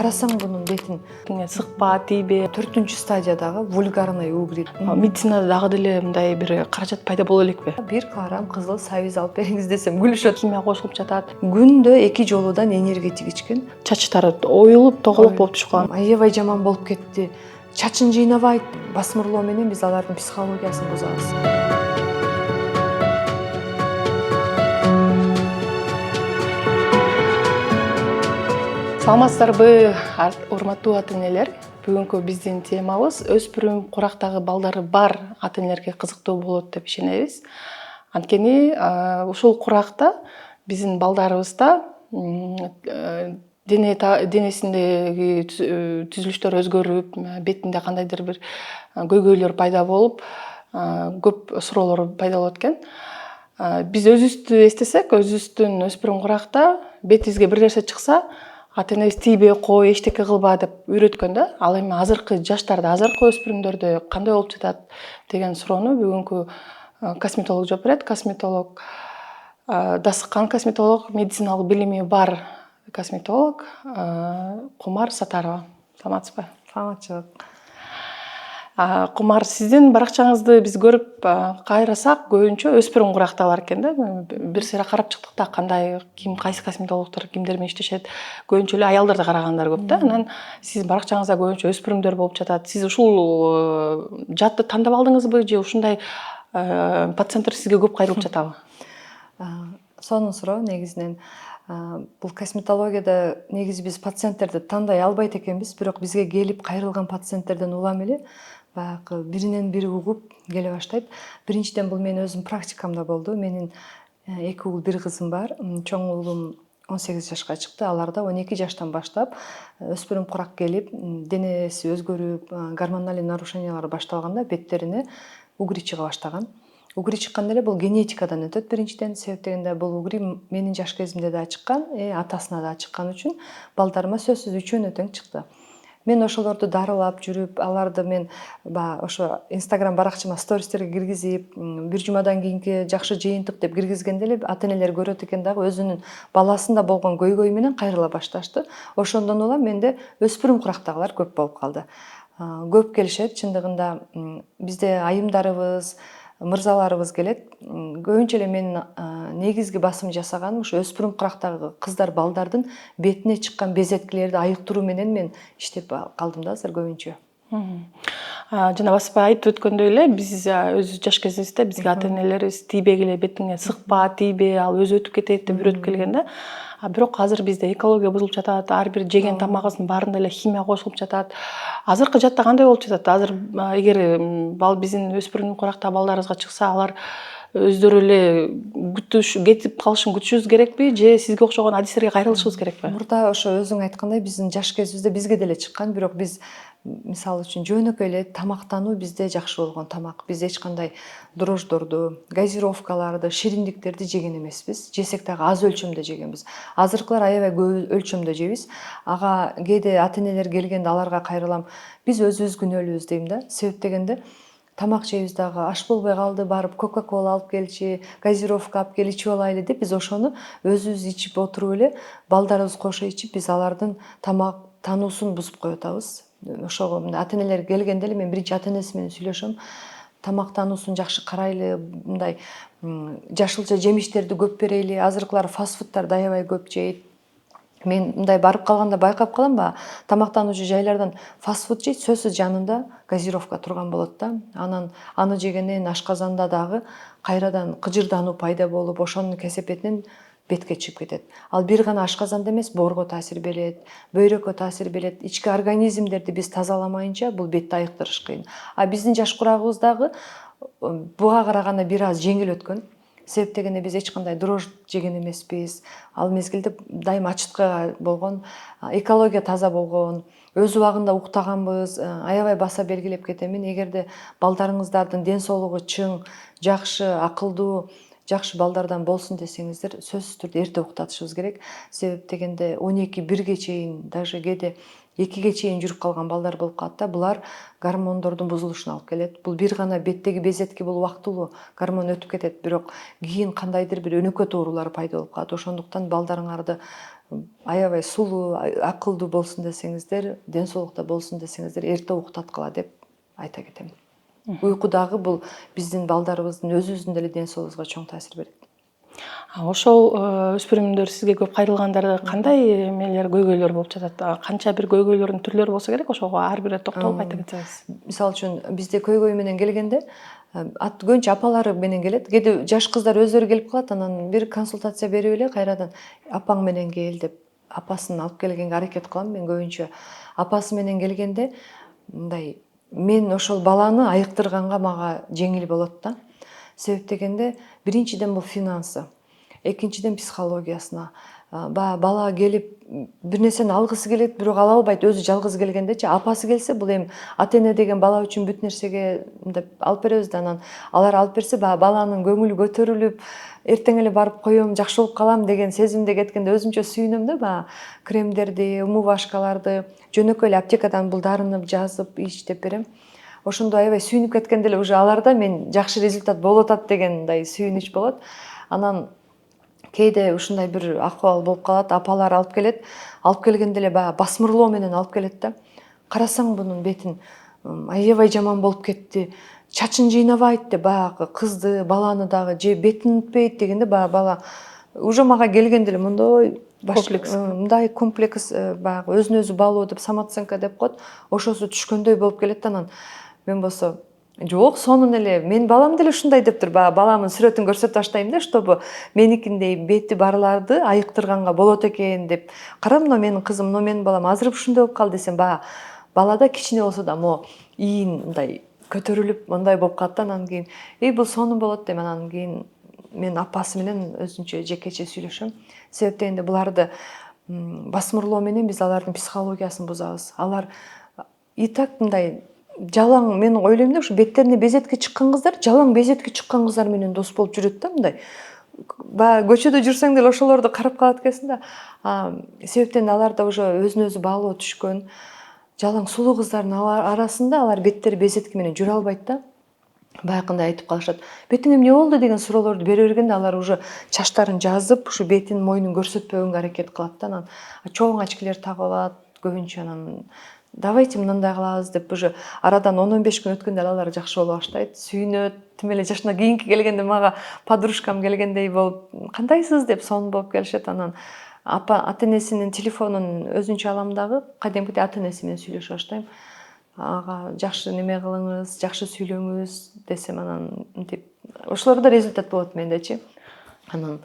карасаң бунун бетин сыкпа, тийбе. 4-стадиядагы вульгарный угрит. Медицинада дагы деле мындай бир каражат пайда боло элекпи? Бир каарам кызыл сабиз алып бериңиз десем күлүшөт. Химия кошулуп жатат. Күндө 2 жолудан энергетик ичкен. Чачтары оюлуп, тоголок болуп түшкөн. Аябай жаман болуп кетти. Чачын жыйнабайт. Басмырлоо менен биз алардын психологиясын бузабыз. Саламатсыздарбы, урматтуу ата-энелер? Бүгүнкү биздин темабыз өспүрүм курактагы балдары бар ата-энелерге кызыктуу болот деп ишенебиз. Анткени ушул куракта биздин балдарыбызда денесиндеги түзүлүштөр өзгөрүп, бетинде кандайдыр бир көйгөйлөр пайда болуп, көп суроолор пайда болот экен. Биз өзүбүздү эстесек, өзүбүздүн өспүрүм куракта бетибизге бир нерсе чыкса, ата-энебиз тийбей кой, эчтеке кылба деп үйрөткөн да. Ал эми азыркы жаштарда, азыркы өспүрүмдөрдө кандай болуп жатат деген суроону бүгүнкү косметолог жооп берет. Косметолог, дасыккан косметолог, медициналык билими бар косметолог Кумар Сатарова. Саламатсызбы? Саламатчылык. Кумар, сиздин баракчаңызды биз көрүп кайрасак, көбүнчө өспүрүм курактагылар экен да. Бир сыйра карап чыктык да, кандай, ким, кайсы косметологдор кимдер менен иштешет. Көбүнчө эле аялдарды карагандар көп да. Анан сиздин баракчаңызда көбүнчө өспүрүмдөр болуп жатат. Сиз ушул жатты тандап алдыңызбы же ушундай пациенттер сизге көп кайрылып жатабы? Сонун суроо негизинен. Бул косметологияда негизи биз пациенттерди тандай албайт экенбиз, бирок бизге келип кайрылган пациенттерден улам эле баягы биринен бири угуп келе баштайт. Биринчиден бул менин өзүм практикамда болду. Менин 2 уул, 1 кызым бар. Чоң уулум 18 жашка чыкты. Аларда 12 жаштан баштап өспүрүм курак келип, денеси өзгөрүп, гормональ нарушениялар башталганда беттерине угри чыга баштаган. Угри чыкканда эле бул генетикадан өтөт биринчиден, себеп дегенде бул угри менин жаш кезимде да чыккан, атасына да чыккан үчүн балдарыма сөзсүз үчөөнө тең чыкты. Мен ошолорду дарылап жүрүп, аларды мен ошо Instagram баракчама стористерге киргизип, бир жумадан кийинки жакшы жыйынтык деп киргизгенде эле ата-энелер көрөт экен дагы өзүнүн баласында болгон көйгөй менен кайрыла башташты. Ошондон улам менде өспүрүм курактагылар көп болуп калды. Көп келишет, чындыгында бизде айымдарыбыз, мырзаларыбыз келет. Көбүнчө эле менин негизги басым жасаганым ушу өспүрүм курактагы кыздар, балдардын бетине чыккан безеткилерди айыктыруу менен мен иштеп калдым да азыр көбүнчө. Жана баспа айтып өткөндөй эле, биз өз жаш кезибизде бизге ата-энелерибиз тийбегиле, бетиңе сыкпа, тийбе, ал өзү өтүп кетет деп үйрөтүп келген да. Бирок азыр бизде экология бузулуп жатат, ар бир жеген тамагыбыздын баарында эле химия кошулуп жатат. Азыркы жатта кандай болуп жатат? Азыр эгер биздин өспүрүм курактагы балдарыбызга чыкса, алар өздөрү эле кетип калышын күтүшүбүз керекпи же сизге окшогон адистерге кайрылышыбыз керекпи? Мурда ошо өзүң айткандай биздин жаш кезибизде бизге деле чыккан, бирок биз мисалы үчүн жөнөкөй эле тамактануу бизде жакшы болгон тамак. Биз эч кандай дрождорду, газировкаларды, шириндиктерди жеген эмеспиз. Жесек дагы аз өлчөмдө жегенбиз. Азыркылар аябай көп өлчөмдө жейбиз. Ага кээде ата-энелер келгенде аларга кайрылам. Биз өзүбүз күнөөлүүбүз дейм да. Себеп дегенде тамак жейбиз дагы, аш болбой калды, барып кока-кола алып келчи, газировка алып кел, ичип алайлы деп биз ошону өзүбүз ичип отуруп эле, балдарыбыз кошо ичип, биз алардын тамак тануусун бузуп коюп атабыз. Ошого ата-энелер келгенде эле мен биринчи ата-энеси менен сүйлөшөм. Тамак тануусун жакшы карайлы, мындай жашылча жемиштерди көп берели. Азыркылар фастфудтарды аябай көп жейт. Мен мындай барып калганда байкап калам, тамактануучу жайлардан фастфуд жейт, сөзсүз жанында газировка турган болот да. Анан аны жегенден ашказанда дагы кайрадан кыжырдануу пайда болуп, ошонун кесепетинен бетке чыгып кетет. Ал бир гана ашказанда эмес, боорго таасир берет, бөйрөккө таасир берет. Ички организмдерди биз тазаламайынча бул бетти айыктырыш кыйын. Биздин жаш курагыбыз дагы буга караганда бир аз жеңил өткөн. Себеп дегенде биз эч кандай дрожь жеген эмеспиз. Ал мезгилде дайыма ачыткы болгон, экология таза болгон, өз убагында уктаганбыз, аябай баса белгилеп кетемин. Эгерде балдарыңыздардын ден соолугу чың, жакшы, акылдуу, жакшы балдардан болсун десеңиздер, сөзсүз түрдө эрте уктатышыбыз керек. Себеп дегенде 12-1ге чейин, даже кээде 2ге чейин жүрүп калган балдар болуп калат да. Булар гормондордун бузулушуна алып келет. Бул бир гана беттеги безетки бул убактылуу гормон өтүп кетет, бирок кийин кандайдыр бир өнөкөт оорулар пайда болуп калат. Ошондуктан балдарыңарды аябай сулуу, акылдуу болсун десеңиздер, ден соолукта болсун десеңиздер, эрте уктаткыла деп айта кетем. Уйку дагы бул биздин балдарыбыздын өзүбүздүн деле ден соолугубузга чоң таасир берет. Ошол өспүрүмдөр сизге көп кайрылгандарда кандай эмелер, көйгөйлөр болуп жатат? Канча бир көйгөйлөрдүн түрлөрү болсо керек, ошого ар бирине токтолуп айта кетсеңиз. Мисалы үчүн бизде көйгөй менен келгенде көбүнчө апалары менен келет. Кээде жаш кыздар өздөрү келип калат, анан бир консультация берип эле кайрадан апаң менен кел деп апасын алып келгенге аракет кылам. Мен көбүнчө апасы менен келгенде мындай мен ошол баланы айыктырганга мага жеңил болот да. Себеп дегенде биринчиден бул финансы, экинчиден психологиясына. Бала келип бир нерсени алгысы келет, бирок ала албайт. Өзү жалгыз келгендечи, апасы келсе бул эми ата-эне деген бала үчүн бүт нерсеге мындай алып беребиз да, анан алар алып берсе баланын көңүлү көтөрүлүп, эртең эле барып коем, жакшы болуп калам деген сезимде кеткенде өзүмчө сүйүнөм да, кремдерди, умывашкаларды жөнөкөй эле аптекадан бул дарыны жазып, иштеп берем. Ошондо аябай сүйүнүп кеткенде эле уже аларда мен жакшы результат болуп атат дегендей сүйүнүч болот. Анан кээде ушундай бир акыбал болуп калат, апалар алып келет. Алып келгенде эле баягы басмырлоо менен алып келет да. Карасаң бунун бетин аябай жаман болуп кетти. Чачын жыйнабайт деп баягы кызды, баланы дагы же бетин үтпөйт дегенде баягы бала уже мага келгенде эле мындай комплекс, мындай комплекс, баягы өзүн өзү баалоо деп самооценка деп коет. Ошосу түшкөндөй болуп келет да, анан мен болсо жок, сонун эле менин балам деле ушундай деп тур. Баламын сүрөтүн көрсөтүп баштайм да, чтобы меникиндей бети барларды айыктырганга болот экен деп. Кара, мына менин кызым, мына менин балам азыр ушундай болуп калды десем, балада кичине болсо да могу ийин мындай көтөрүлүп мындай болуп калат да. Анан кийин бул сонун болот дейм. Анан кийин мен апасы менен өзүнчө жекече сүйлөшөм. Себеп дегенде буларды басмырлоо менен биз алардын психологиясын бузабыз. Алар и так мындай жалаң, мен ойлойм да, ушу беттерине безетки чыккан кыздар жалаң безетки чыккан кыздар менен дос болуп жүрөт да, мындай. Баягы көчөдө жүрсөң деле ошолорду карап калат экенсиң да. Себептен аларда уже өзүн өзү баалоо түшкөн. Жалаң сулуу кыздардын арасында алар беттери безетки менен жүрө албайт да. Баягындай айтып калышат. Бетиңе эмне болду деген суроолорду бере бергенде алар уже чачтарын жазып, ушу бетин, мойнун көрсөтпөгөнгө аракет кылат да. Анан чоң очкилер тагып алат көбүнчө. Анан давайте мындай кылабыз деп уже арадан 10-15 күн өткөндө алар жакшы боло баштайт, сүйүнөт. Тим эле жашына кийинки келгенде мага подружкам келгендей болуп, кандайсыз деп сонун болуп келишет. Анан ата-энесинин телефонун өзүнчө алам дагы, кадимкидей ата-энеси менен сүйлөшө баштайм. Ага, жакшы неме кылыңыз, жакшы сүйлөңүз десем, анан мынтип ошолордо результат болот мендечи. Анан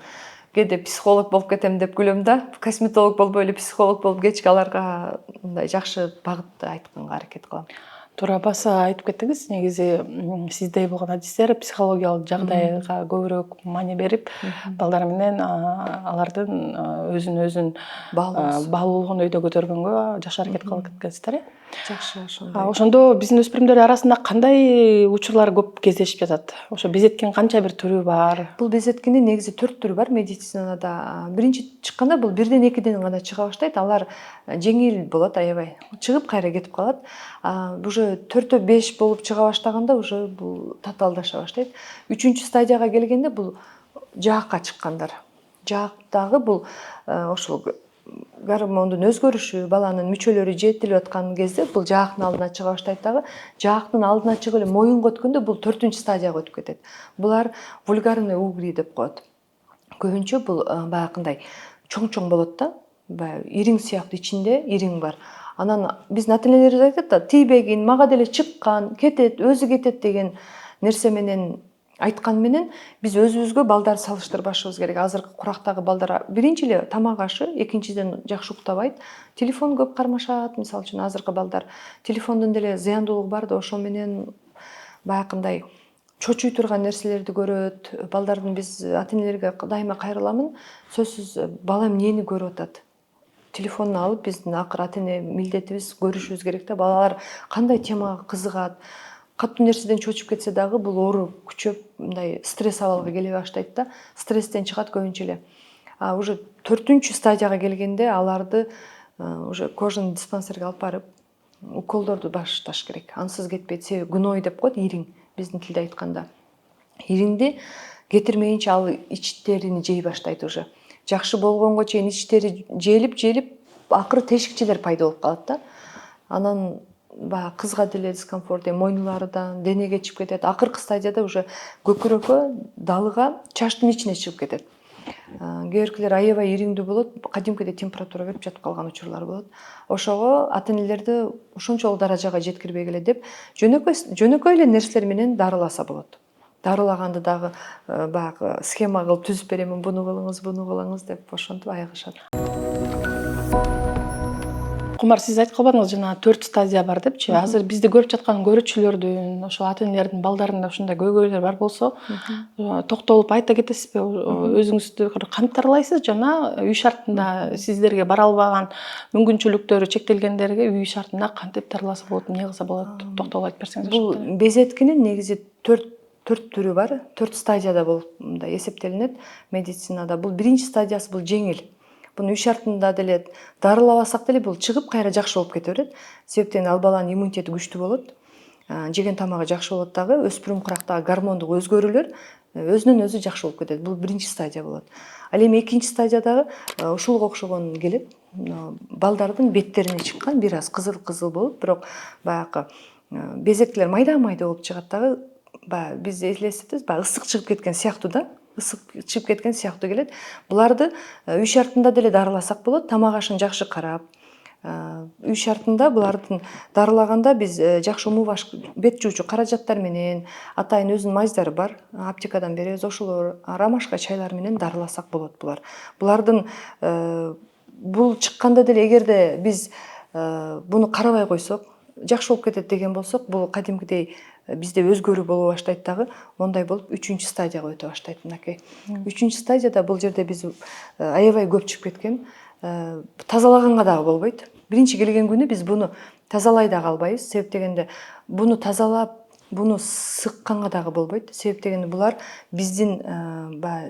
кээде психолог болуп кетем деп күлөм да. Косметолог болбой эле психолог болуп кетчү, аларга мындай жакшы багытты айтканга аракет кылам. Туура баса айтып кеттиңиз, негизи сиздей болгон адистер психологиялык жагдайга көбүрөөк маани берип, балдар менен алардын өзүн баалуулугун өйдө көтөргөнгө жакшы аракет кылып кеткенсиздер, э? Жакшы, ошондой. Ошондо биздин өспүрүмдөр арасында кандай учурлар көп кездешип жатат? Ошо безеткинин канча бир түрү бар? Бул безеткинин негизи 4 түрү бар медицинада. Биринчи чыкканда бул 1-2 гана чыга баштайт. Алар жеңил болот, аябай. Чыгып кайра кетип калат. Уже 4-5 болуп чыга баштаганда уже бул татаалдаша баштайт. 3-үнчү стадияга келгенде бул жаакка чыккандар. Жаактагы бул ошол гормондун өзгөрүшү, баланын мүчөлөрү жетилип аткан кезде бул жаактын алдына чыга баштайт дагы. Жаактын алдына чыгып эле моюнга өткөндө бул 4-үнчү стадияга өтүп кетет. Булар вульгарный угри деп коет. Көбүнчө бул баягындай чоң болот да. Баягы ириң сыяктуу ичинде ириң бар. Анан биздин ата-энелерибиз айтат да, тийбегин, мага деле чыккан, кетет, өзү кетет деген нерсе менен айткан менен биз өзүбүзгө балдарды салыштырбашыбыз керек. Азыркы курактагы балдар биринчи эле тамак ашы, экинчиден жакшы уктабайт, телефон көп кармашат. Мисалы үчүн азыркы балдар телефондун деле зыяндуулугу бар да, ошо менен баягындай чочуй турган нерселерди көрөт. Балдардын биз ата-энелерге дайыма кайрыламын. Сөзсүз бала эмнени көрүп атат? Телефонун алып биздин акыр ата-эне милдетибиз көрүшүбүз керек да. Балалар кандай темага кызыгат? Катуу нерседен чочуп кетсе дагы бул оору күчөп, мындай стресс абалга келе баштайт да. Стресстен чыгат көбүнчө эле. Уже 4-үнчү стадияга келгенде аларды уже кожаный диспансерге алып барып, уколдорду башташ керек. Ансыз кетпейт. Себеби гной деп коет, ириң, биздин тилде айтканда. Ириңди кетирмейинче ал ичтерини жей баштайт уже. жакшы болгонго чейин ичтери желип акыры тешикчелер пайда болуп калат да. Анан баягы кызга деле дискомфорт, мойнулардан денеге чыгып кетет. Акыркы стадияда уже көкүрөккө, далыга, чачтын ичине чыгып кетет. Кээ биркилер аябай ириңдүү болот, кадимкидей температура берип жатып калган учурлар болот. Ошого ата энелерди ошончолук даражага жеткирбей келет деп жөнөкөй эле нерселер менен дарыласа болот. Дарылаганды дагы баягы схема кылып түзүп берем, буну кылыңыз деп ошентип айыгышат. Кумар, сиз айтып калбадыңыз жана 4 стадия бар депчи. Азыр бизди көрүп жаткан көрүүчүлөрдүн, ошол ата энелердин балдарында ушундай көйгөйлөр бар болсо, токтолуп айта кетесизби? Өзүңүздү кантип дарылайсыз жана үй шартында сиздерге бара албаган, мүмкүнчүлүктөрү чектелгендерге үй шартында кантип дарыласа болот, эмне кылса болот? Токтолуп айтып берсеңиз. Бул безеткинин негизи 4 түрү бар. 4 стадияда болуп эсептелинет медицинада. Бул биринчи стадиясы бул жеңил. Буну үй шартында деле дарылабасак деле бул чыгып кайра жакшы болуп кете берет. Себептен ал баланын иммунитети күчтүү болот. Жеген тамагы жакшы болот дагы, өспүрүм курактагы гормондук өзгөрүүлөр өзүнөн өзү жакшы болуп кетет. Бул биринчи стадия болот. Ал эми экинчи стадиядагы ушуга окшогон келет. Балдардын беттерине чыккан бир аз кызыл болуп, бирок баягы безектилер майда болуп чыгат дагы. Баягы биз элестетебиз, баягы ысык чыгып кеткен сыяктуу да. Ысык чыгып кеткен сыяктуу келет. Буларды үй шартында деле дарыласак болот. Тамак ашын жакшы карап, үй шартында булардын дарылаганда биз жакшы умубаш, бет жуучу каражаттар менен, атайын өзүнүн маздары бар, аптекадан беребиз, ошолор ромашка чайлар менен дарыласак болот булар. Булардын бул чыкканда деле эгерде биз буну карабай койсок, жакшы болуп кетет деген болсок, бул кадимкидей бизде өзгөрүү боло баштайт дагы, ондай болуп 3 стадияга өтө баштайт мынакей. 3 стадияда бул жерде биз аябай көп чыгып кеткен, тазалаганга дагы болбойт. Биринчи келген күнү биз буну тазалай дагы албайбыз. Себеп дегенде буну тазалап, буну сыкканга дагы болбойт. Себеп дегенде булар биздин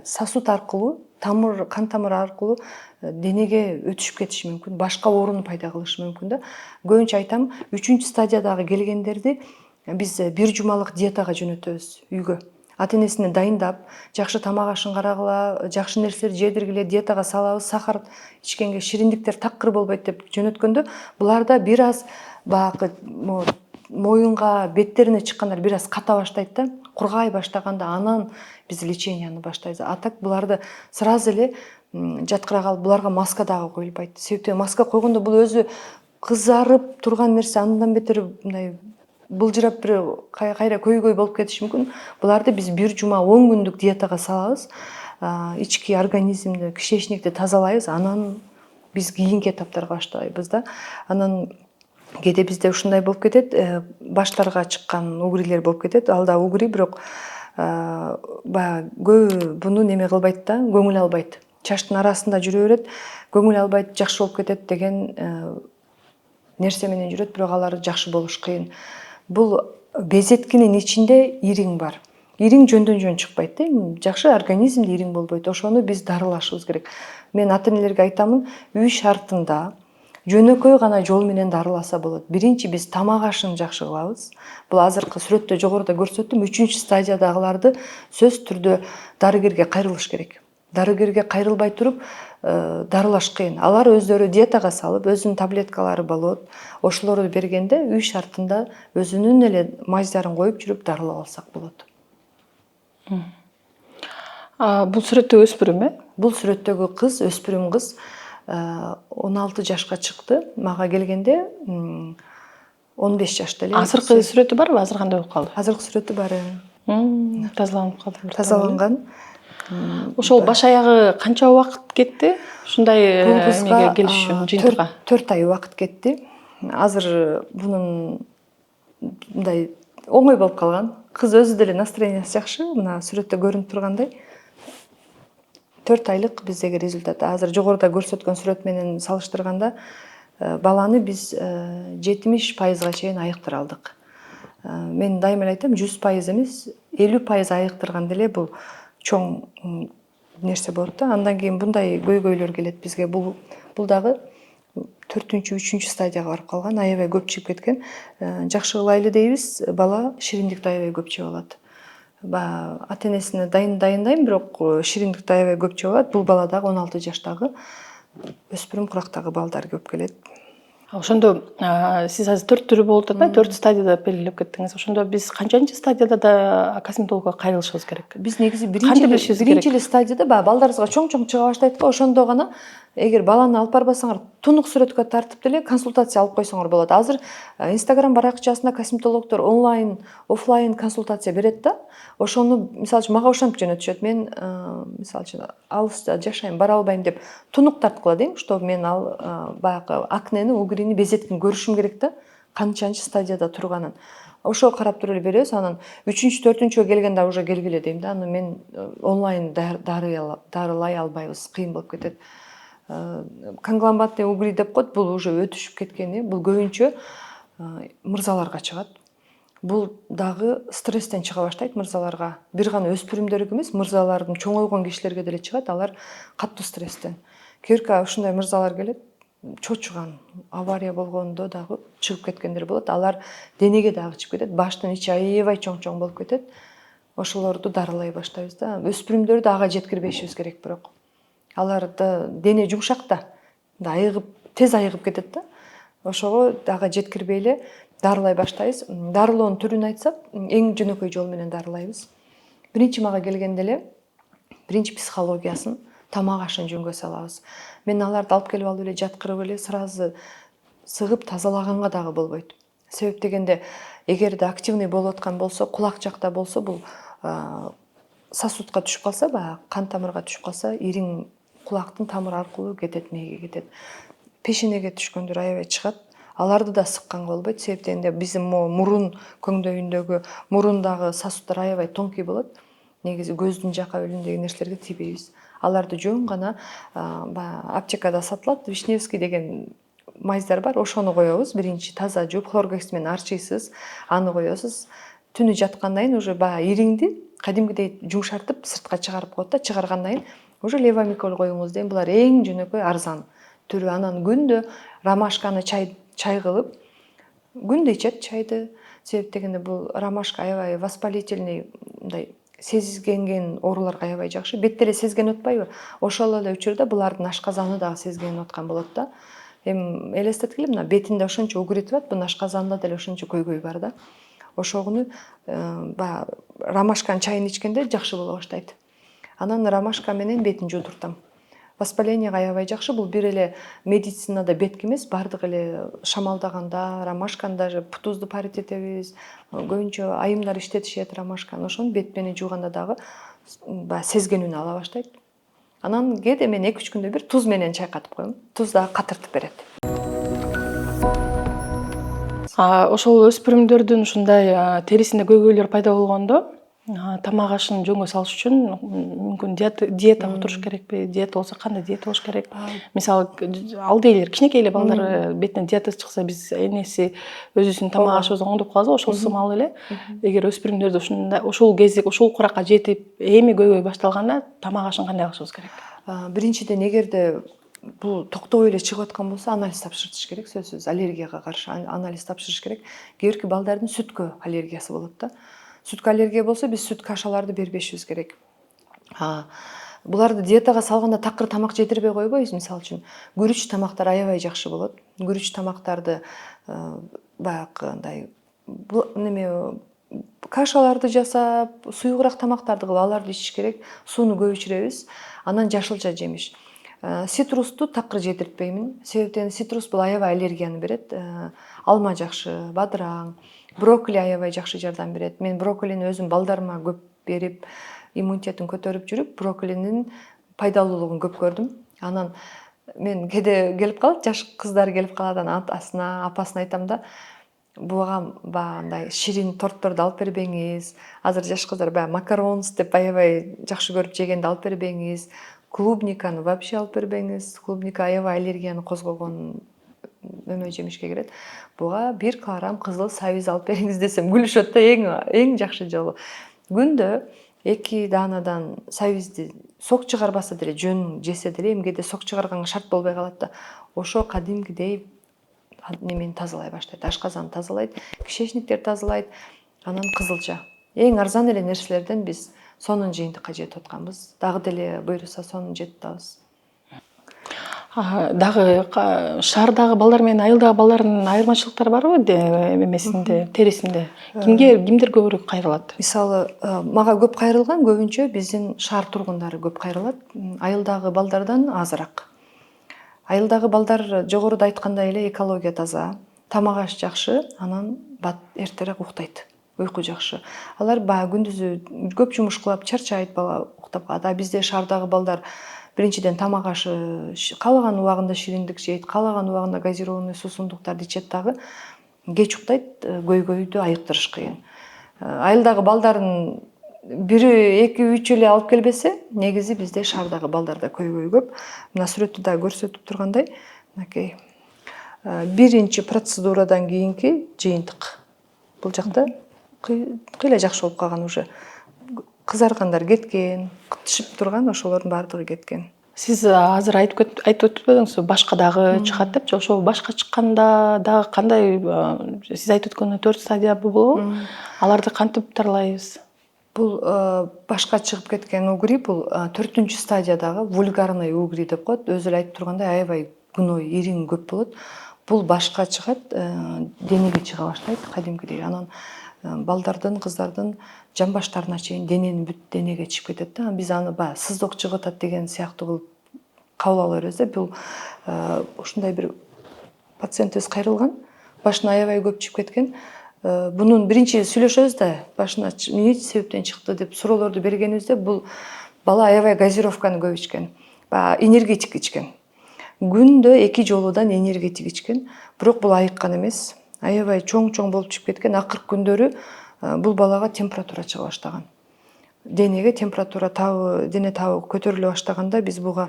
сосуд аркылуу, кан тамыр аркылуу денеге өтүшүп кетиши мүмкүн, башка оорууну пайда кылышы мүмкүн да. Көбүнчө айтам, 3 стадиядагы келгендерди биз бир жумалык диетага жөнөтөбүз үйгө. Ата энесине дайындап, жакшы тамак ашын карагыла, жакшы нерселерди жедиргиле, диетага салабыз, сахар ичкенге шириндиктер такыр болбойт деп жөнөткөндө, буларда бир аз баягы моюнга, беттерине чыккандар бир аз ката баштайт да, кургай баштаганда анан биз леченияны баштайбыз. А так буларды сразу эле жаткыра калып, буларга маска дагы коюлбайт. Себептен маска койгондо бул өзү кызарып турган нерсе андан бетер мындай былжырап бир кайра көйгөй болуп кетиши мүмкүн. Буларды биз бир жума 10 күндүк диетага салабыз. Ички организмди, кишечникти тазалайбыз, анан биз кийинки этаптарга баштайбыз да. Анан кээде бизде ушундай болуп кетет, баштарга чыккан угрилер болуп кетет. Ал да угри, бирок баягы көбү буну неме кылбайт да, көңүл албайт. Чачтын арасында жүрө берет, көңүл албайт, жакшы болуп кетет деген нерсе менен жүрөт, бирок алар жакшы болуш кыйын. Бул безеткинин ичинде ириң бар. Ириң жөндөн жөн чыкпайт да, жакшы организмде ириң болбойт. Ошону биз дарылашыбыз керек. Мен ата энелерге айтамын, үй шартында жөнөкөй гана жол менен дарыласа болот. Биринчи биз тамак ашын жакшы кылабыз. Бул азыркы сүрөттө жогоруда көрсөттүм, 3 стадиядагыларды сөзсүз түрдө дарыгерге кайрылыш керек. Дарыгерге кайрылбай туруп дарылаш кыйын. Алар өздөрү диетага салып, өзүнүн таблеткалары болот. Ошолорду бергенде үй шартында өзүнүн эле маздарын коюп жүрүп дарылап алсак болот. Бул сүрөттөгү өспүрүм, Бул сүрөттөгү кыз, өспүрүм кыз 16 жашка чыкты. Мага келгенде 15 жашта эле. Азыркы сүрөтү барбы? Азыр кандай болуп калды? Азыркы сүрөтү бар. Тазаланып калды. Тазаланган. Ошол баш аягы канча убакыт кетти? Ушундай эмеге келиш үчүн жыйынтыкка. 4 ай убакыт кетти. Азыр бунун мындай оңой болуп калган. Кыз өзү деле настроениясы жакшы, мына сүрөттө көрүнүп тургандай. 4 айлык биздеги результат. Азыр жогоруда көрсөткөн сүрөт менен салыштырганда баланы биз 70% чейин айыктыра алдык. Мен дайыма эле айтам, 100% эмес, 50% айыктырган деле бул чоң нерсе болот да. Андан кийин мындай көйгөйлөр келет бизге. Бул дагы 4-3 стадияга барып калган, аябай көп чыгып кеткен. Жакшы кылайлы дейбиз, бала шириндикти аябай көп жеп алат. баягы ата энесине дайындайм, бирок шириндикти аябай көп жеп алат. Бул бала дагы 16 жаштагы өспүрүм курактагы балдар көп келет. Ошондо сиз азыр 4 түрү болуп атат, 4 стадияда белгилеп кеттиңиз. Ошондо биз канчанчы стадияда да косметологко кайрылышыбыз керек? Биз негизи Кантип билишибиз керек? биринчи эле стадияда баягы балдарыбызга чоң чыга баштайт го, ошондо гана эгер баланы алып барбасаңар, тунук сүрөткө тартып деле консультация алып койсоңор болот. Азыр Инстаграм баракчасында косметологдор онлайн, офлайн консультация берет да. Ошону мисалы үчүн мага ошентип жөнөтүшөт. Мен мисалы үчүн алыста жашайм, бара албайм деп тунук тарткыла дейм, чтобы мен ал баягы акнени, угрини, безеткини көрүшүм керек да, канчанчы стадияда турганын. Ошого карап туруп эле беребиз. Анан 3-чү, 4-чүгө келгенде уже келгиле дейм да. Аны мен онлайн дарылай албайбыз, кыйын болуп кетет. Конгломатный угри деп коет, бул уже өтүшүп кеткени, бул көбүнчө мырзаларга чыгат. Бул дагы стресстен чыга баштайт мырзаларга. Бир гана өспүрүмдөргө эмес, мырзалардын чоңойгон кишилерге деле чыгат, алар катуу стресстен. Кээ ушундай мырзалар келет, чочуган, авария болгондо дагы чыгып кеткендер болот. Алар денеге дагы чыгып кетет, баштын ичи аябай чоң болуп кетет. Ошолорду дарылай баштайбыз да. Өспүрүмдөрдү ага жеткирбешибиз керек бирок. Аларды дене жумшак да, тез айыгып кетет да. Ошого дагы жеткирбей эле дарылай баштайбыз. Дарылоонун түрүн айтсак, эң жөнөкөй жол менен дарылайбыз. Биринчи мага келгенде эле биринчи психологиясын, тамак ашын жөнгө салабыз. Мен аларды алып келип алып эле жаткырып эле сразу сыгып тазалаганга дагы болбойт. Себеп дегенде, эгерде активный болуп аткан болсо, кулак жакта болсо, бул сосудка түшүп калса, баягы кан тамырга түшүп калса, ириң кулактын тамыры аркылуу кетет, мээге кетет. Пешенеге түшкөндөр аябай чыгат. Аларды да сыкканга болбойт. Себеп дегенде, биздин мурун көңдөйүндөгү мурундагы сосуддар аябай тонкий болот. Негизи көздүн жака бөлүгүндөгү нерселерге тийбейбиз. Аларды жөн гана баягы аптекада сатылат, Вишневский деген майздар бар, ошону коебуз. Биринчи таза жууп, хлоргекс менен арчыйсыз, аны коесуз. Түнү жаткандан кийин уже баягы ириңди кадимгидей жумшартып сыртка чыгарып коет да, чыгаргандан кийин уже левомиколь коюңуз дейм. Булар эң жөнөкөй арзан түрү. Анан күндө ромашканы чай кылып, күндө ичет чайды. Себеп дегенде, бул ромашка аябай воспалительный, мындай сезгенген ооруларга аябай жакшы. Бетте эле сезген атпайбы? Ошол эле учурда булардын ашказаны дагы сезген аткан болот да. Эми элестеткиле, мына бетинде ошончо угритип атат, мына ашказанында деле ошончо көйгөй бар да. Ошону баягы ромашканын чайын ичкенде жакшы боло баштайт. Анан ромашка менен бетин жуудуртам. Воспалениега аябай жакшы. Бул бир эле медицинада бетке эмес, бардык эле шамалдаганда ромашканы даже тузду парить этебиз. Көбүнчө айымдар иштетишет ромашканы. Ошону бет менен жууганда дагы баягы сезген үнү ала баштайт. Анан кээде мен 2-3 күндө бир туз менен чайкатып коем. Туз дагы катыртып берет. Ошол өспүрүмдөрдүн ушундай терисинде көйгөйлөр пайда болгондо тамак ашын жөнгө салыш үчүн мүмкүн диетага туруш керекпи? Диета болсо кандай диета болуш керек? Мисалы, алдыйлер, кичинекей эле балдар бетине диета чыкса, биз энеси өзүбүздүн тамак ашыбызды оңдоп калабыз го, ошол сымал эле. Эгер өспүрүмдөрдө ушундай, ошол кезек, ошол куракка жетип, эми көйгөй башталганда тамак ашын кандай кылышыбыз керек? Биринчиден, эгерде бул токтобой эле чыгып аткан болсо, анализ тапшыртыш керек, сөзсүз. Аллергияга каршы анализ тапшырыш керек. Кээ бирки балдардын сүткө аллергиясы болот да. Сүткө аллергия болсо, биз сүт кашаларды бербешибиз керек. Буларды диетага салганда такыр тамак жедирбей койбойбуз. Мисалы үчүн, күрүч тамактар аябай жакшы болот. Күрүч тамактарды баягы андай неме кашаларды жасап, суюгураак тамактарды кылып аларды ичиш керек. Сууну көп ичиребиз. Анан жашылча жемиш. Цитрусту такыр жедиртпеймин. Себеп дегенде, цитрус бул аябай аллергияны берет. Алма жакшы, бадыраң, брокколи аябай жакшы жардам берет. Мен брокколини өзүм балдарыма көп берип, иммунитетин көтөрүп жүрүп, брокколинин пайдалуулугун көп көрдүм. Анан мен кээде келип калат, жаш кыздар келип калат, анан атасына, апасына айтам да, буга баягындай ширин тортторду алып бербеңиз. Азыр жаш кыздар баягы макаронс деп аябай жакшы көрүп жегенди алып бербеңиз. Клубниканы вообще алып бербеңиз. Клубника аябай аллергияны козгогон неме жемишке кирет. Буга 1 килограмм кызыл сабиз алып бериңиз десем күлүшөт да, эң жакшы жолу. Күндө 2 даанадан сабизди сок чыгарбаса деле, жөн жесе деле, эмгеде сок чыгарганга шарт болбой калат да. Ошо кадимгидей немени тазалай баштайт, ашказанды тазалайт, кишечниктерди тазалайт. Анан кызылча. эң арзан эле нерселерден биз сонун жыйынтыкка жетип атканбыз. Дагы деле буюрса сонун жетип атабыз. Дагы шаардагы балдар менен айылдагы балдардын айырмачылыктары барбы эмесинде, терисинде? Кимдер көбүрөөк кайрылат? Мисалы, мага көп кайрылган көбүнчө биздин шаар тургундары көп кайрылат. Айылдагы балдардан азыраак. Айылдагы балдар жогоруда айткандай эле экология таза, тамак аш жакшы, анан эртерээк уктайт. Уйку жакшы. Алар баягы күндүзү көп жумуш кылып чарчайт, бала уктап калат. А бизде шаардагы балдар биринчиден тамак ашы каалаган убагында шириндик жейт, каалаган убагында газированный суусундуктарды ичет дагы. Кеч уктайт, көйгөйдү айыктырыш кыйын. Айылдагы балдардын бири, эки, үч эле алып келбесе, негизи бизде шаардагы балдарда көйгөй көп. Мына сүрөттү да көрсөтүп тургандай, мынакей биринчи процедурадан кийинки жыйынтык. Бул жакта кыйла жакшы болуп калган уже. Кызаргандар кеткен, тышып турган ошолордун баардыгы кеткен. Сиз азыр айтып өтпөдүңүзбү, башка дагы чыгат депчи? Ошол башка чыкканда дагы кандай, сиз айтып өткөндөй 4 стадия болобу? Аларды кантип дарылайбыз? Бул башка чыгып кеткен угри, бул 4-үнчү стадиядагы вульгарный угри деп коет. Өзү эле айтып тургандай, аябай гной, ириң көп болот. Бул башка чыгат, денеге чыга баштайт кадимкидей. Анан балдардын, кыздардын жамбаштарына чейин дененин бүт денеге чыгып кетет да. Биз аны баягы сыздык чыгып атат деген сыяктуу кылып кабыл ала беребиз да. Бул ушундай бир пациентибиз кайрылган, башына аябай көп чыгып кеткен. Бунун биринчи сүйлөшөбүз да, башына эмне себептен чыкты деп суроолорду бергенибизде, бул бала аябай газировканы көп ичкен, баягы энергетик ичкен. Күндө 2 жолудан энергетик ичкен, бирок бул айыккан эмес. Аябай чоң болуп чыгып кеткен. Акыркы күндөрү бул балага температура чыга баштаган. Денеге температура дене табы көтөрүлө баштаганда биз буга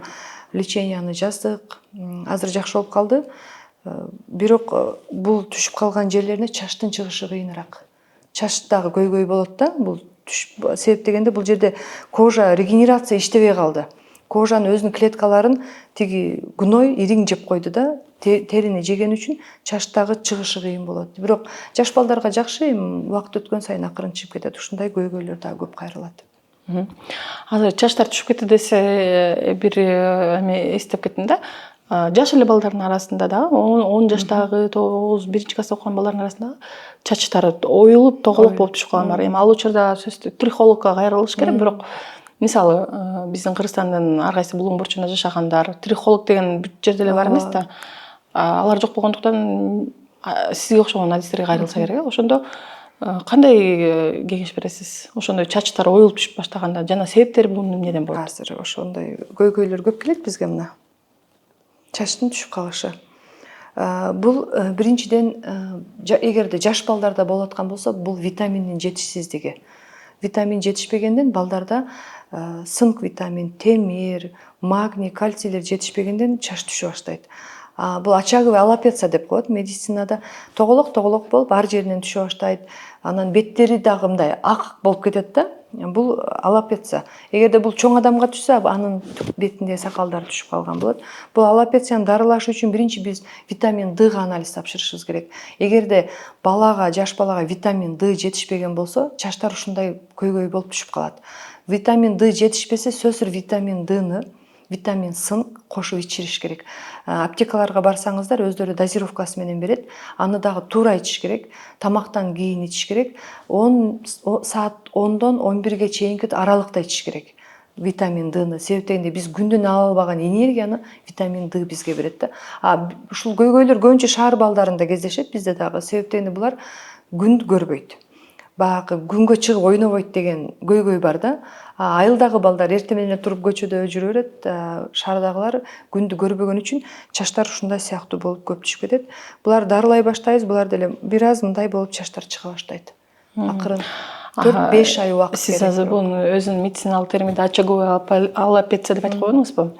леченияны жаздык. Азыр жакшы болуп калды. Бирок бул түшүп калган жерлерине чачтын чыгышы кыйыныраак. Чачтагы көйгөй болот да, бул себеп дегенде бул жерде кожа регенерация иштебей калды. Кожанын өзүнүн клеткаларын тиги гной, ириң жеп койду да, терини жеген үчүн чачтагы чыгышы кыйын болот. Бирок жаш балдарга жакшы, убакыт өткөн сайын акырын чыгып кетет. Ушундай көйгөйлөр дагы көп кайрылат. Азыр чачтар түшүп кетти десе, бир эме эстеп кеттим да. Жаш эле балдардын арасында дагы 10 жаштагы, 9, 1-чи класста окуган балдардын арасында чачтары оюлуп, тоголок болуп түшүп калган бар. Эми ал учурда трихологко кайрылыш керек, бирок мисалы биздин Кыргызстандын ар кайсы булуң бурчунда жашагандар, трихолог деген бүт жерде эле бар эмес да. Алар жок болгондуктан сизге окшогон адистерге кайрылса керек. Ошондо кандай кеңеш бересиз? Ошондой чачтар оюлуп түшүп баштаганда жана себептери бунун эмнеден болот? Азыр ошондой көйгөйлөр көп келет бизге мына. Чачтын түшүп калышы. Бул биринчиден, эгерде жаш балдарда болуп аткан болсо, бул витаминдин жетишсиздиги. Витамин жетишпегенден балдарда сынк витамин, темир, магний, кальцийлер жетишпегенден чач түшө баштайт. Бул очаговый аллопеция деп коет медицинада. Тоголок болуп ар жеринен түшө баштайт. Анан беттери дагы мындай ак болуп кетет да. Бул аллопеция. Эгерде бул чоң адамга түшсө, анын бетинде сакалдар түшүп калган болот. Бул аллопецияны дарылаш үчүн биринчи биз витамин Д'га анализ тапшырышыбыз керек. Эгерде жаш балага витамин Д жетишпеген болсо, чачтар ушундай көйгөй болуп түшүп калат. Витамин Д жетишпесе, сөзсүр витамин Д'ны, витамин С кошуп ичириш керек. Аптекаларга барсаңыздар, өздөрү дозировкасы менен берет. Аны дагы туура ичиш керек. Тамактан кийин ичиш керек. Саат 10дон 11ге чейинки аралыкта ичиш керек. Витамин Д'ны. Себеп дегенде биз күндүн ала албаган энергияны витамин Д бизге берет да. Ушул көйгөйлөр көбүнчө шаар балдарында кездешет, бизде дагы. Себеп дегенде булар күн көрбөйт. Баягы күнгө чыгып ойнобойт деген көйгөй бар да. Айылдагы балдар эртең менен туруп көчөдө жүрө берет. Шаардагылар күндү көрбөгөн үчүн чачтар ушундай сыяктуу болуп көп түшүп кетет. Булар дарылай баштайбыз, булар деле бир аз мындай болуп чачтар чыга баштайт. Акырын 4-5 ай убакыт керек. Сиз азыр бунун өзүнүн медициналык терминде очаговый аллопеция деп айтып койдуңузбу?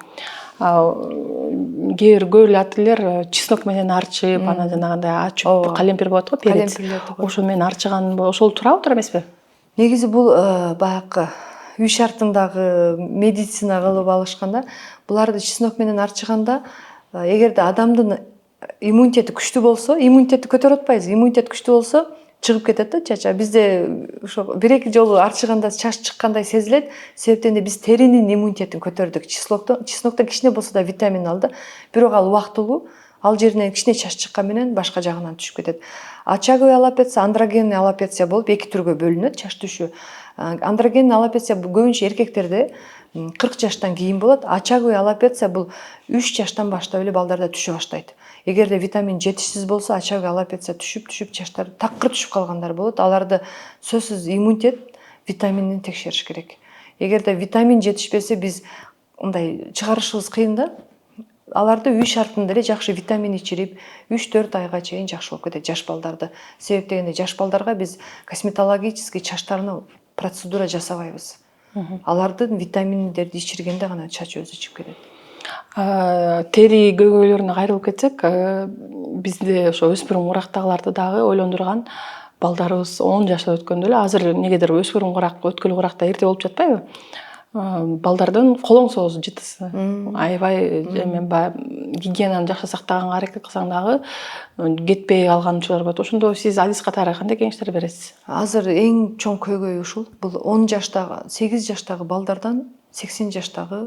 Кээ бир көп эле аттилер чеснок менен арчып, анан жанагындай ачып, калемпир болот го, перец. Ошо менен арчыган, ошол туурабы, эмеспи? Негизи бул баягы үй шартындагы медицина кылып алышканда, буларды чеснок менен арчыганда, эгерде адамдын иммунитети күчтүү болсо, иммунитетти көтөрүп атпайбыз. Иммунитет күчтүү болсо, чыгып кетет да чач. Бизде ошо 1-2 жолу арчыганда чач чыккандай сезилет. Себептен де биз теринин иммунитетин көтөрдүк. Чеснокто кичине болсо да витамин ал да. Бирок ал убактылуу. Ал жеринен кичине чач чыккан менен башка жагынан түшүп кетет. Очаговый аллопеция, андрогенный аллопеция болуп 2 түргө бөлүнөт чач түшүү. Андрогенный аллопеция көбүнчө эркектерде 40 жаштан кийин болот. Очаговый аллопеция бул 3 жаштан баштап эле балдарда түшө баштайт. Эгерде витамин жетишсиз болсо, очаговый аллопеция түшүп чачтары такыр түшүп калгандар болот. Аларды сөзсүз иммунитет витаминин текшериш керек. Эгерде витамин жетишпесе, биз мындай чыгарышыбыз кыйын да. Аларды үй шартында эле жакшы витамин ичирип, 3-4 айга чейин жакшы болуп кетет жаш балдарды. Себеп дегенде жаш балдарга биз косметологический чачтарына процедура жасабайбыз. Алардын витаминдерди ичиргенде гана чач өзү чыгып кетет. Тери көйгөйлөрүнө кайрылып кетсек, бизде ошо өспүрүм курактагыларды дагы ойлондурган балдарыбыз 10 жашта өткөндө эле азыр негедир өспүрүм курак, өткүлүү куракта эрте болуп жатпайбы? Балдардын колоң соозу жытысы. Аябай гигиенаны жакшы сактаганга аракет кылсаң дагы кетпей калган учурлар болот. Ошондо сиз адис катары кандай кеңештер бересиз? Азыр эң чоң көйгөй ушул. Бул 10 жаштагы, 8 жаштагы балдардан 80 жаштагы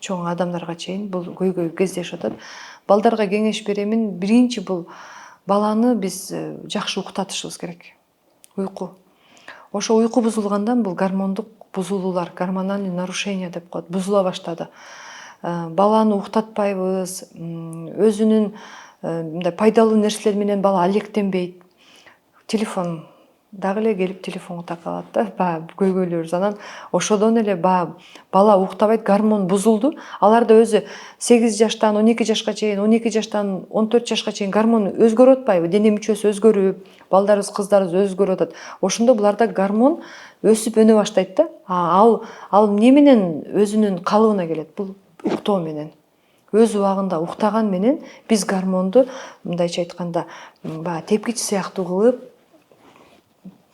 чоң адамдарга чейин бул көйгөй кездешип атат. Балдарга кеңеш беремин. Биринчи бул баланы биз жакшы уктатышыбыз керек. Уйку. Ошо уйку бузулгандан бул гормондук бузулуулар, гормональный нарушение деп коет, бузула баштады. Баланы уктатпайбыз, өзүнүн мындай пайдалуу нерселер менен бала алектенбейт. Телефон дагы эле келип телефонго такалат да, баягы көйгөйлөрүбүз. Анан ошодон эле бала уктабайт, гормон бузулду. Аларда өзү 8 жаштан 12 жашка чейин, 12 жаштан 14 жашка чейин гормон өзгөрүп атпайбы? Дене мүчөсү өзгөрүп, балдарыбыз, кыздарыбыз өзгөрүп атат. Ошондо буларда гормон өсүп өнө баштайт да. Ал эмне менен өзүнүн калыбына келет? Бул уктоо менен. Өз убагында уктаган менен биз гормонду мындайча айтканда баягы тепкич сыяктуу кылып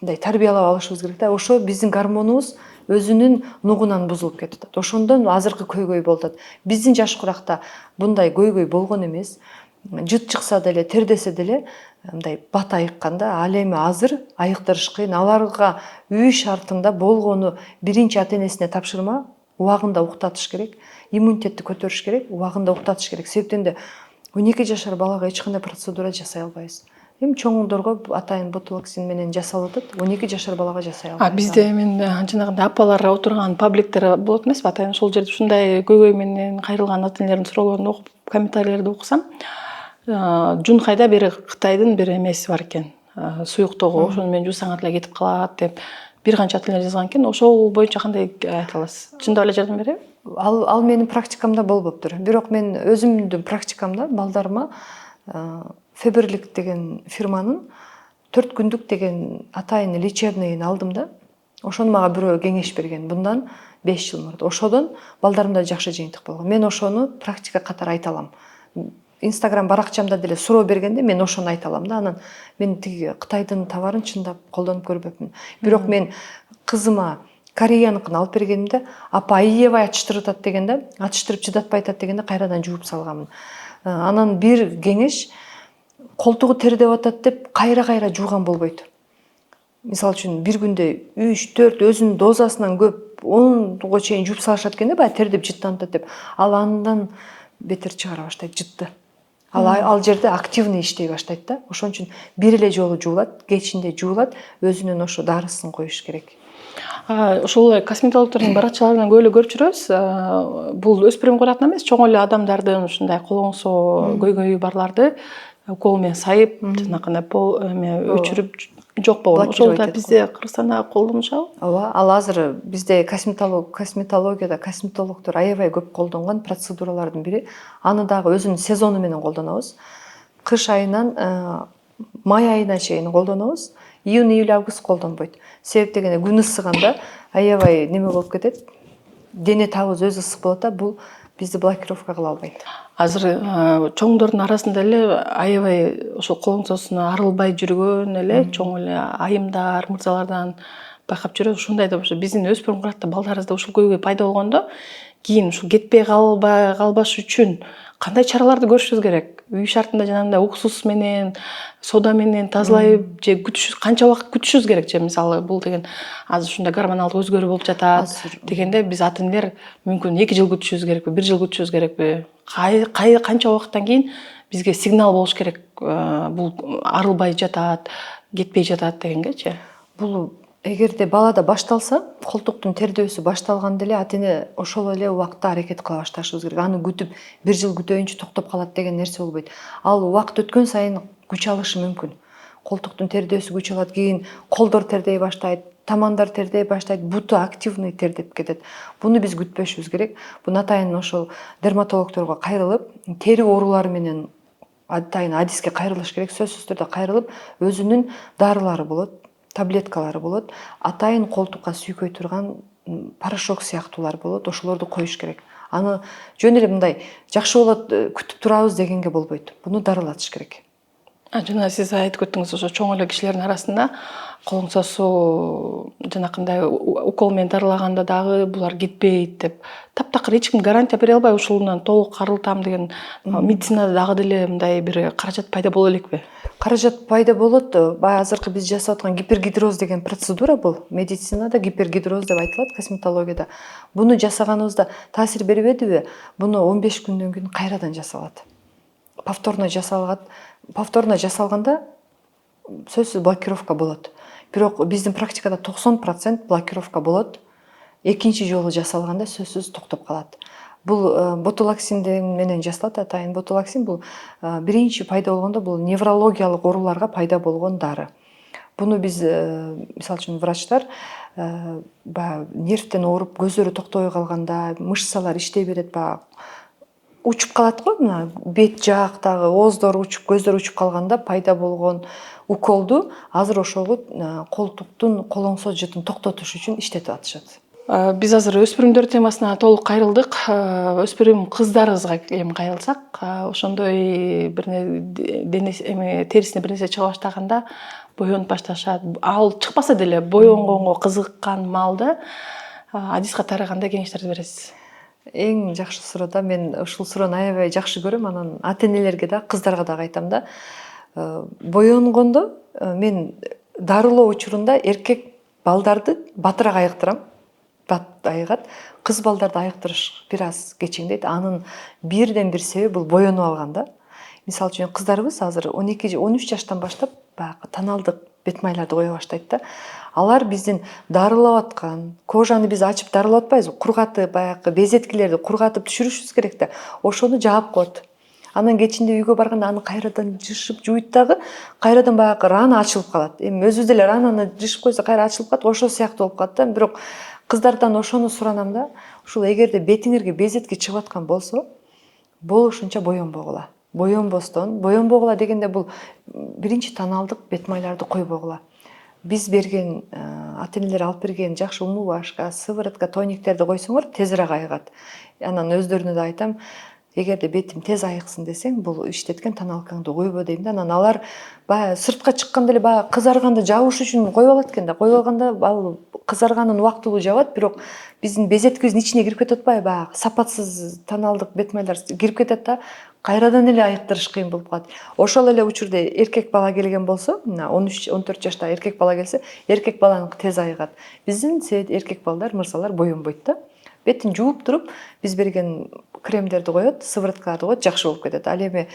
мындай тарбиялап алышыбыз керек да. Ошо биздин гормонубуз өзүнүн нугунан бузулуп кетип атат. Ошондон азыркы көйгөй болуп атат. Биздин жаш куракта мындай көйгөй болгон эмес. Жыт чыкса деле, тердесе деле мындай бат айыкканда, ал эми азыр айыктырыш кыйын. Аларга үй шартында болгону биринчи ата-энесине тапшырма, убагында уктатыш керек. Иммунитетти көтөрүш керек, убагында уктатыш керек. Себептен де 12 жашар балага эч кандай процедура жасай албайбыз. Эми чоңдорго атайын ботулоксин менен жасалып атат, 12 жашар балага жасай албайбыз. Бизде мен жанагындай апалар отурган пабликтер болот эмеспи? Атайын ошол жерде ушундай көйгөй менен кайрылган ата-энелердин суроолорун окуп, комментарийлерди окусам, Жунхайда бир Кытайдын бир эмеси бар экен. Суюктогу ошону менен жуусаңар деле кетип калат деп бир канча ата-энелер жазган экен. Ошол боюнча кандай айта аласыз? Чындап эле жардам береби? Ал менин практикамда болбоптур. Бирок мен өзүмдүн практикамда балдарыма Феберлик деген фирманын 4 күндүк деген атайын лечебныйын алдым да. Ошону мага бирөө кеңеш берген. Bundan 5 жыл мурда. Ошодон балдарымда жакшы жыйынтык болгон. Мен ошону практика катары айта алам. Инстаграм баракчамда деле суроо бергенде мен ошону айта алам да. Анан мен тиги Кытайдын товарын чындап колдонуп көрбөпмүн. Бирок мен кызыма Кореяныкын алып бергенимде, апа аябай ачыштырып атат дегенде, ачыштырып чыдатпай атат дегенде кайрадан жууп салганмын. Анан бир кеңеш колтугу тердеп атат деп кайра жууган болбойт. Мисалы үчүн бир күндө 3-4 өзүнүн дозасынан көп 10го чейин жууп салышат экенде, баягы тердеп жыттанып атат деп. Ал андан бетер чыгара баштайт жытты. Ал жерде активный иштей баштайт да. Ошон үчүн бир эле жолу жуулат, кечинде жуулат, өзүнүн ошо дарысын коюш керек. Ошол косметологдордун баракчаларынан көп эле көрүп жүрөбүз. Бул өспүрүм курактан эмес, чоң эле адамдардын ушундай колоңсоо көйгөйү барларды укол менен сайып, жанагындай өчүрүп жок болгон. Ошол да бизде Кыргызстанда колдонушабы? Ооба, ал азыр бизде косметологияда косметологдор аябай көп колдонгон процедуралардын бири. Аны дагы өзүнүн сезону менен колдонобуз. Кыш айынан май айына чейин колдонобуз. Июнь, июль, август колдонбойт. Себеп дегенде күн ысыганда аябай неме болуп кетет. Дене табыбыз өзү ысык болот да, бул бизди блокировка кыла албайт. Азыр чоңдордун арасында эле аябай ошол колоңсосуна арылбай жүргөн эле чоң эле айымдар, мырзалардан байкап жүрөбүз. Ушундай да биздин өспүрүм куракта балдарыбызда ушул көйгөй пайда болгондо, кийин ушул кетпей калбаш үчүн кандай чараларды көрүшүбүз керек? Үй шартында жанагындай уксус менен, сода менен тазалайып же канча убакыт күтүшүбүз керек же мисалы бул деген азыр ушундай гормоналдык өзгөрүү болуп жатат дегенде биз ата энелер мүмкүн 2 жыл күтүшүбүз керекпи, 1 жыл күтүшүбүз керекпи? Канча убакыттан кийин бизге сигнал болуш керек, бул арылбай жатат, кетпей жатат дегенгечи? Бул эгерде балада башталса, колтуктун тердөсү башталганда эле ата эне ошол эле убакта аракет кыла башташыбыз керек. Аны күтүп 1 жыл күтөйүнчү токтоп калат деген нерсе болбойт. Ал убакыт өткөн сайын күч алышы мүмкүн. Колтуктун тердөсү күч алат, кийин колдор тердей баштайт, тамандар тердей баштайт, буту активный тердеп кетет. Буну биз күтпөшүбүз керек. Буну атайын ошол дерматологдорго кайрылып, тери оорулары менен атайын адиске кайрылыш керек, сөзсүз түрдө кайрылып, өзүнүн дарылары болот, таблеткалары болот, атайын колтукка сүйкөй турган порошок сыяктуулар болот, ошолорду коюш керек. Аны жөн эле мындай жакшы болот, күтүп турабыз дегенге болбойт. Буну дарылатыш керек. Жана сиз айтып өттүңүз, ошо чоң эле кишилердин арасында колуң сосуу жанакындай укол менен дарылаганда дагы булар кетпейт деп таптакыр эч ким гарантия бере албайбы, ушундан толук арылтам деген. Медицинада дагы деле мындай бир каражат пайда боло элекпи? Каражат пайда болот. Баягы азыркы биз жасап аткан гипергидроз деген процедура бул. Медицинада гипергидроз деп айтылат, косметологияда. Буну жасаганыбызда таасир бербедиби? Буну 15 күндөн кийин кайрадан жасалат. Повторно жасалат. Повторно жасалганда сөзсүз блокировка болот. Бирок биздин практикада 90% блокировка болот. Экинчи жолу жасалганда сөзсүз токтоп калат. Бул ботулоксин менен жасалат, атайын ботулоксин. Бул биринчи пайда болгондо бул неврологиялык ооруларга пайда болгон дары. Буну биз мисалы үчүн врачтар баягы нервтен ооруп, көздөрү токтобой калганда, мышцалар иштей берет, баягы учуп калат го, мына бет жаактагы ооздор учуп, көздөр учуп калганда пайда болгон уколду азыр ошолу колтуктун колоңсоз жытын токтотуш үчүн иштетип атышат. Биз азыр өспүрүмдөр темасына толук кайрылдык. Өспүрүм кыздарыбызга эми кайрылсак, ошондой терисине бир нерсе чыга баштаганда боёнуп башташат. Ал чыкпаса деле боёнгонго кызыккан маалда адис катары кандай кеңештерди бересиз? Эң жакшы суроо да, мен ушул суроону аябай жакшы көрөм. Анан ата энелерге да, кыздарга дагы айтам да. Боёнгондо мен дарылоо учурунда эркек балдарды батыраак айыктырам. Бат айыгат. Кыз балдарды айыктырыш бир аз кечеңдейт. Анын бирден бир себеби бул боёнуп алганда. Мисалы үчүн кыздарыбыз азыр 12-13 жаштан баштап баягы тоналдык бет майларды кое баштайт да. Алар биздин дарылап аткан, кожаны биз ачып дарылап атпайбызбы? Кургатып, баягы безеткилерди кургатып түшүрүшүбүз керек да. Ошону жаап коет. Анан кечинде үйгө барганда аны кайрадан жышып жууйт дагы, кайрадан баягы рана ачылып калат. Эми өзүбүз деле рананы жышып койсо кайра ачылып калат, ошол сыяктуу болуп калат да. Бирок кыздардан ошону суранам да. Ушул эгерде бетиңерге безетки чыгып аткан болсо, болушунча боёнбогула. Боёнбогула дегенде бул биринчи тоналдык бет майларды койбогула. Биз берген, ата энелер алып берген жакшы умывашка, сыворотка, тониктерди койсоңор тезирээк айыгат. Анан өздөрүнө да айтам, эгерде бетим тез айыксын десең, бул иштеткен тоналкаңды койбо дейм да. Анан алар баягы сыртка чыкканда эле баягы кызарганды жабыш үчүн коюп алат экен да. Коюп алганда ал кызарганын убактылуу жабат, бирок биздин безеткибиздин ичине кирип кетет атпайбы, баягы сапатсыз тоналдык бет майлар кирип кетет да. Кайрадан эле айыктырыш кыйын болуп калат. Ошол эле учурда эркек бала келген болсо, мына 13-14 жаштагы эркек бала келсе, эркек баланыкы тез айыгат. Биздин эркек балдар, мырзалар боёнбойт да. Бетин жууп туруп, биз берген кремдерди коет, сывороткаларды коет, жакшы болуп кетет. Ал эми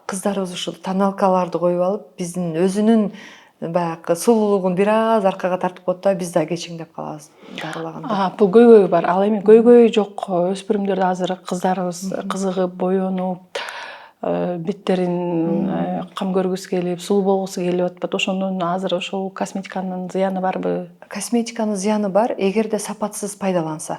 кыздарыбыз ушул тоналкаларды коюп алып, биздин өзүнүн баягы сулуулугун бир аз аркага тартып коет да, биз да кечеңдеп калабыз дарылаганда. Бул көйгөй бар. Ал эми көйгөй жок өспүрүмдөрдө азыр кыздарыбыз кызыгып, боёнуп, беттерин кам көргүсү келип, сулуу болгусу келип атпайбы? Ошонун азыр ошол косметиканын зыяны барбы? Косметиканын зыяны бар, эгерде сапатсыз пайдаланса.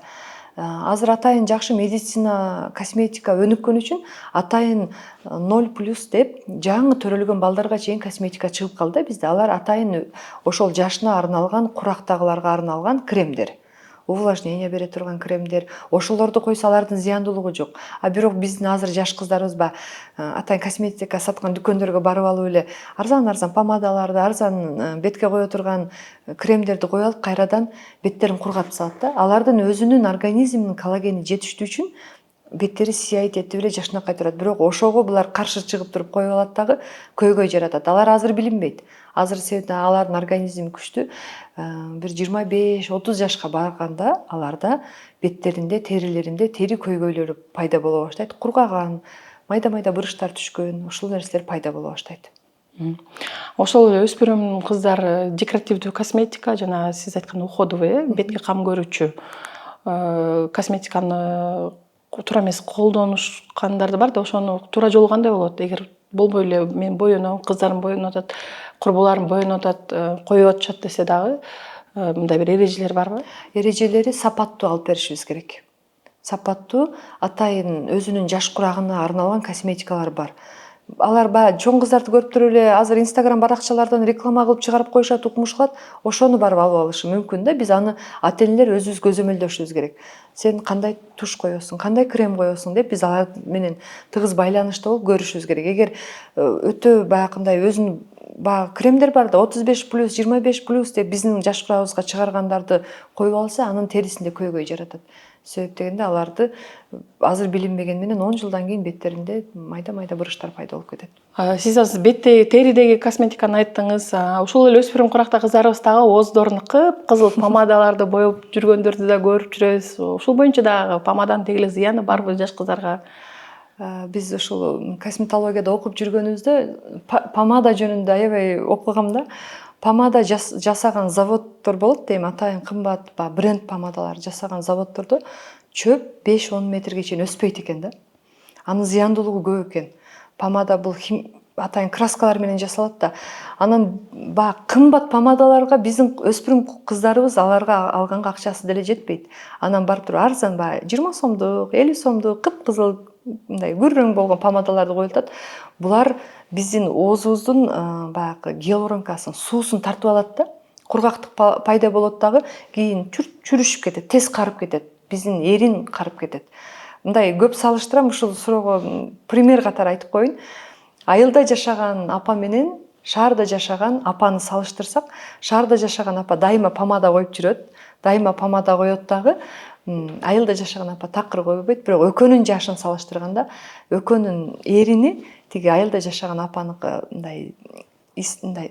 Азыр атайын жакшы медицина, косметика өнүккөн үчүн атайын 0+ деп жаңы төрөлгөн балдарга чейин косметика чыгып калды бизде. Алар атайын ошол жашына арналган, курактагыларга арналган кремдер. Увлажнение бере турган кремдер. Ошолорду койсо алардын зыяндуулугу жок. Бирок биздин азыр жаш кыздарыбыз атайын косметика саткан дүкөндөргө барып алып эле арзан помадаларды, арзан бетке кое турган кремдерди коюп алып, кайрадан беттерин кургатып салат да. Алардын өзүнүн организминин коллагени жетиштүү үчүн беттери сияйт этип эле жашнакай турат. Бирок ошого булар каршы чыгып туруп коюп алат дагы көйгөй жаратат. Алар азыр билинбейт. Азыр себеби алардын организми күчтүү. Бир 25-30 жашка барганда аларда беттеринде, терилеринде тери көйгөйлөрү пайда боло баштайт. Кургаган, майда-майда буруштар түшкөн, ушул нерселер пайда боло баштайт. Ошол эле өспүрүм кыздар декоративдүү косметика жана сиз айткан уходовый, бетке кам көрүүчү косметиканы туура эмес колдонушкандар да бар да, ошону туура жолу кандай болот? Эгер болбой эле мен боеном, кыздарым боенуп атат, курбуларым боенуп атат, коюп атышат десе дагы мындай бир эрежелер барбы? Эрежелери сапаттуу алып беришибиз керек. Сапаттуу атайын өзүнүн жаш курагына арналган косметикалар бар. Алар баягы чоң кыздарды көрүп туруп эле азыр Instagram баракчалардан реклама кылып чыгарып коюшат, укмуш кылат. Ошону барып алып алышы мүмкүн да. Биз аны ата энелер өзүбүз көзөмөлдөшүбүз керек. Сен кандай туш коесуң, кандай крем коесуң деп биз алар менен тыгыз байланышта болуп көрүшүбүз керек. Эгер өтө баягындай өзүнүн баягы кремдер бар да 35+, 25+ деп биздин жаш курагыбызга чыгаргандарды коюп алса, анын терисинде көйгөй жаратат. Себеп дегенде аларды азыр билинбеген менен 10 жылдан кийин беттеринде майда-майда буруштар пайда болуп кетет. Сиз азыр бетте теридеги косметиканы айттыңыз. Ушул эле өспүрүм куракта кыздарыбыз дагы ооздорун кып-кызыл помадаларды боеп жүргөндөрдү да көрүп жүрөбүз. Ушул боюнча дагы помаданын деги эле зыяны барбы жаш кыздарга? Биз ушул косметологияда окуп жүргөнүбүздө помада жөнүндө аябай окугам да. Помада жасаган заводдор болот дейм, атайын кымбат бренд помадалар жасаган заводдордо чөп 5-10 метрге чейин өспөйт экен да. Анын зыяндуулугу көп экен. Помада бул атайын краскалар менен жасалат да. Анан баягы кымбат помадаларга биздин өспүрүм кыздарыбыз аларга алганга акчасы деле жетпейт. Анан барып туруп арзан баягы 20 сомдук, 50 сомдук кып-кызыл мындай күрөң болгон помадаларды коюлат. Булар биздин оозубуздун баягы гиалуронкасын, суусун тартып алат да. Кургактык пайда болот дагы, кийин чүрүшүп кетет, тез карып кетет. Биздин эрин карып кетет. Мындай көп салыштырам, ушул суроого пример катары айтып коеюн. Айылда жашаган апа менен шаарда жашаган апаны салыштырсак, шаарда жашаган апа дайыма помада коюп жүрөт, дайыма помада коет дагы. Айылда жашаган апа такыр койбойт, бирок экөөнүн жашын салыштырганда экөөнүн эрини тиги айылда жашаган апаныкы мындай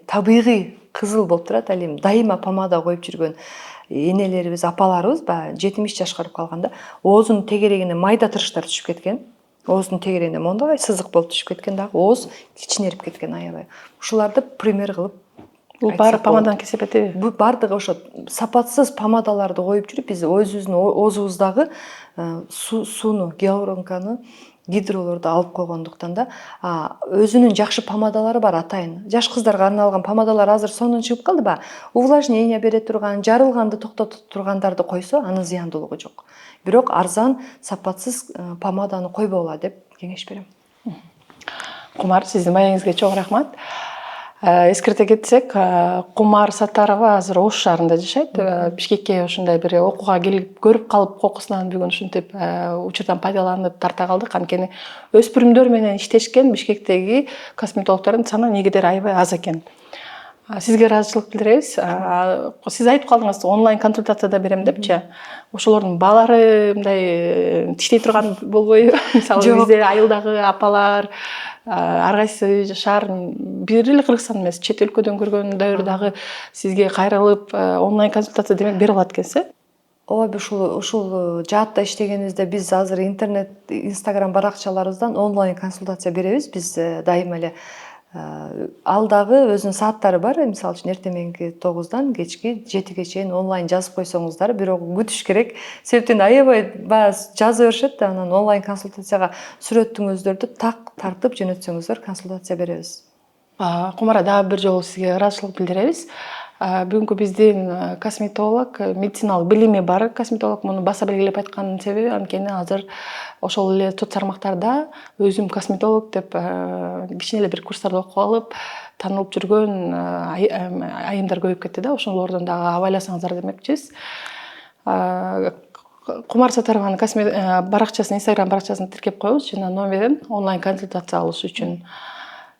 табигый кызыл болуп турат. Ал эми дайыма помада коюп жүргөн энелерибиз, апаларыбыз баягы 70 жашка барып калганда оозунун тегерегине майда тырыштар түшүп кеткен. Оозунун тегерегине мондой сызык болуп түшүп кеткен дагы, ооз кичинерип кеткен аябай. Ушуларды пример кылып Бул баары помаданын кесепетиби? Бул бардыгы ошо сапатсыз помадаларды коюп жүрүп биз өзүбүздүн оозубуздагы сууну, гиалуронканы, гидролорду алып койгондуктан да өзүнүн жакшы помадалары бар атайын. Жаш кыздарга арналган помадалар азыр сонун чыгып калды ба? Увлажнение бере турган, жарылганды токтотуп тургандарды койсо, анын зыяндуулугу жок. Бирок арзан, сапатсыз помаданы койбогула деп кеңеш берем. Кумар, сиздин маегиңизге чоң рахмат. Эскерте кетсек, Кумар Саттарова азыр Ош шаарында жашайт. Бишкекке ушундай бир окууга келип көрүп калып, кокусунан бүгүн ушинтип учурдан пайдаланып тарта калдык. Анткени өспүрүмдөр менен иштешкен Бишкектеги косметологдордун саны негедер аябай аз экен. Сизге ыраазычылык билдиребиз. Сиз айтып калдыңыз, онлайн консультацияда берем депчи. Ошолордун баалары мындай тиштей турган болбойбу? Мисалы бизде айылдагы апалар ар кайсы шаардын бир эле Кыргызстан эмес, чет өлкөдөн көргөндөр дагы сизге кайрылып онлайн консультация демек бере алат экенсиз? Ооба, ушул жаатта иштегенибизде биз азыр интернет, Instagram баракчаларыбыздан онлайн консультация беребиз. Биз дайыма эле ал дагы өзүнүн сааттары бар. Мисалы үчүн эртең мененки 9-дан кечки 7-ге чейин онлайн жазып койсоңуздар, бирок күтүш керек. Себептен аябай жаза беришет да, анан онлайн консультацияга сүрөтүңүздөрдү так тартып жөнөтсөңүздөр консультация беребиз. Кумара, дагы бир жолу сизге ыраазычылык билдиребиз. Бүгүнкү биздин косметолог, медициналык билими бар косметолог муну баса белгилеп айтканын себеби анткени азыр ошол эле соц тармактарда өзүм косметолог деп кичине эле бир курстарды окуп алып таанылып жүргөн айымдар көбөйүп кетти да. Ошолордон дагы абайласаңыздар демекчибиз. Кумар Саттарованын баракчасын, Instagram баракчасын тиркеп коебуз жана номерин онлайн консультация алыш үчүн.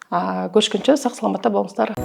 Көрүшкөнчө сак саламатта болуңуздар.